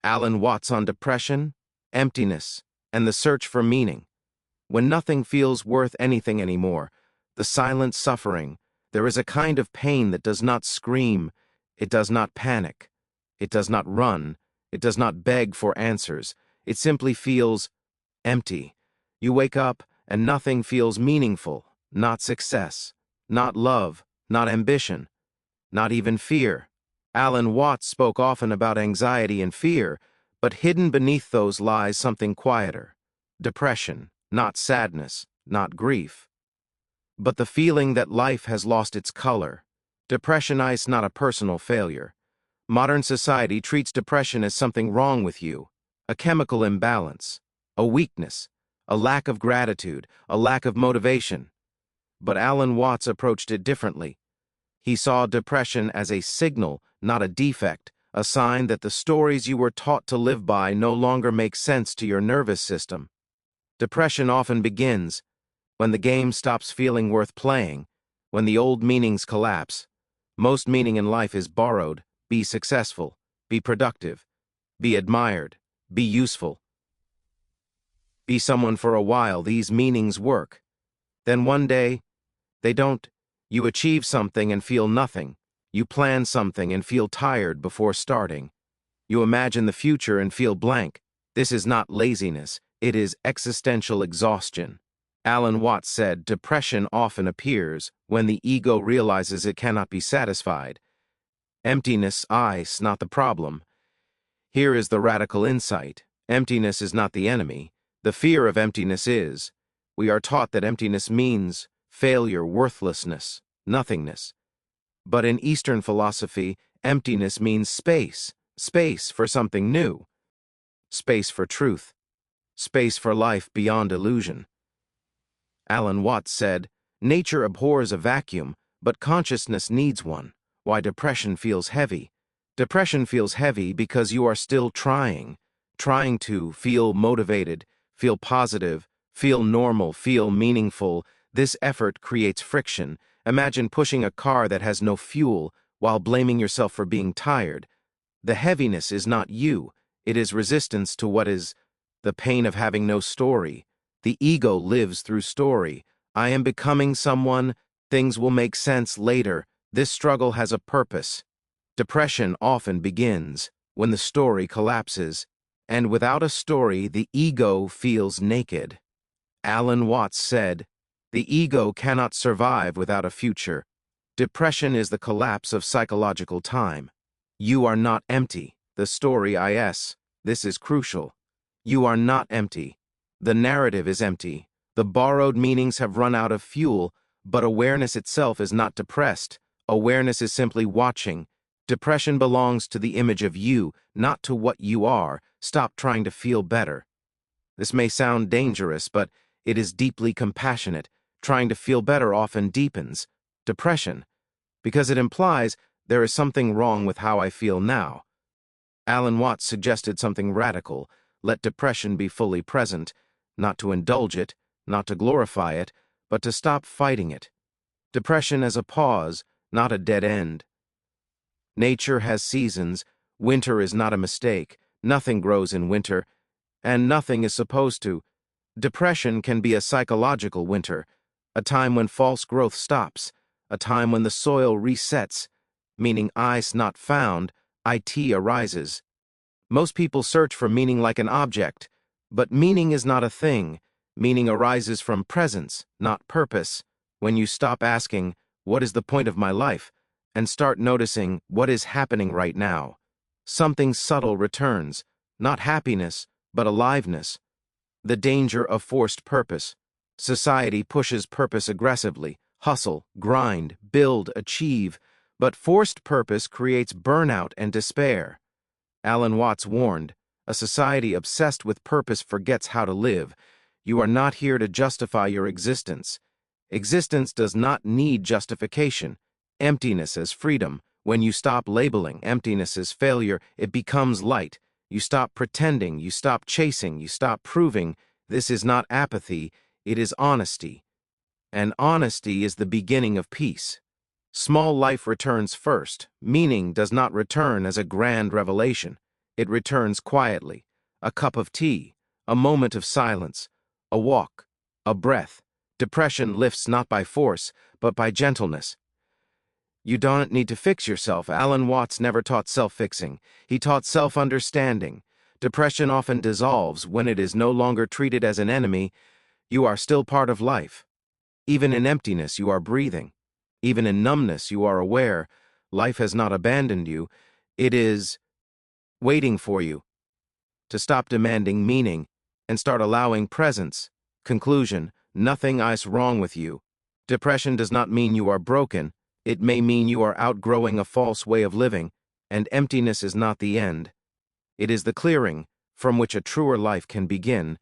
Alan Watts on depression, emptiness, and the search for meaning. When nothing feels worth anything anymore, the silent suffering, there is a kind of pain that does not scream, it does not panic, it does not run, it does not beg for answers, it simply feels empty. You wake up and nothing feels meaningful, not success, not love, not ambition, not even fear. Alan Watts spoke often about anxiety and fear, but hidden beneath those lies something quieter. Depression, not sadness, not grief, but the feeling that life has lost its color. Depression is not a personal failure. Modern society treats depression as something wrong with you, a chemical imbalance, a weakness, a lack of gratitude, a lack of motivation. But Alan Watts approached it differently. He saw depression as a signal, not a defect, a sign that the stories you were taught to live by no longer make sense to your nervous system. Depression often begins when the game stops feeling worth playing, when the old meanings collapse. Most meaning in life is borrowed. Be successful, be productive, be admired, be useful. Be someone for a while, these meanings work. Then one day, they don't. You achieve something and feel nothing. You plan something and feel tired before starting. You imagine the future and feel blank. This is not laziness, it is existential exhaustion. Alan Watts said depression often appears when the ego realizes it cannot be satisfied. Emptiness is not the problem. Here is the radical insight. Emptiness is not the enemy. The fear of emptiness is. We are taught that emptiness means failure, worthlessness, nothingness. But in Eastern philosophy, emptiness means space, space for something new, space for truth, space for life beyond illusion. Alan Watts said, nature abhors a vacuum, but consciousness needs one. Why depression feels heavy. Depression feels heavy because you are still trying to feel motivated, feel positive, feel normal, feel meaningful. This effort creates friction. Imagine pushing a car that has no fuel while blaming yourself for being tired. The heaviness is not you. It is resistance to what is the pain of having no story. The ego lives through story. I am becoming someone. Things will make sense later. This struggle has a purpose. Depression often begins when the story collapses, and without a story, the ego feels naked. Alan Watts said, the ego cannot survive without a future. Depression is the collapse of psychological time. You are not empty. The story is. This is crucial. You are not empty. The narrative is empty. The borrowed meanings have run out of fuel, but awareness itself is not depressed. Awareness is simply watching. Depression belongs to the image of you, not to what you are. Stop trying to feel better. This may sound dangerous, but it is deeply compassionate. Trying to feel better often deepens depression, because it implies there is something wrong with how I feel now. Alan Watts suggested something radical. Let depression be fully present, not to indulge it, not to glorify it, but to stop fighting it. Depression as a pause, not a dead end. Nature has seasons. Winter is not a mistake. Nothing grows in winter, and nothing is supposed to. Depression can be a psychological winter, a time when false growth stops, a time when the soil resets, meaning is not found, it arises. Most people search for meaning like an object, but meaning is not a thing. Meaning arises from presence, not purpose. When you stop asking, what is the point of my life, and start noticing what is happening right now, something subtle returns, not happiness, but aliveness. The danger of forced purpose. Society pushes purpose aggressively, hustle, grind, build, achieve, but forced purpose creates burnout and despair. Alan Watts warned, a society obsessed with purpose forgets how to live. You are not here to justify your existence. Existence does not need justification. Emptiness as freedom. When you stop labeling emptiness as failure, it becomes light. You stop pretending, you stop chasing, you stop proving. This is not apathy, it is honesty. And honesty is the beginning of peace. Small life returns first. Meaning does not return as a grand revelation. It returns quietly. A cup of tea, a moment of silence, a walk, a breath. Depression lifts not by force, but by gentleness. You don't need to fix yourself. Alan Watts never taught self-fixing. He taught self-understanding. Depression often dissolves when it is no longer treated as an enemy. You are still part of life. Even in emptiness, you are breathing. Even in numbness, you are aware. Life has not abandoned you. It is waiting for you to stop demanding meaning and start allowing presence. Conclusion: nothing is wrong with you. Depression does not mean you are broken. It may mean you are outgrowing a false way of living, and emptiness is not the end. It is the clearing from which a truer life can begin.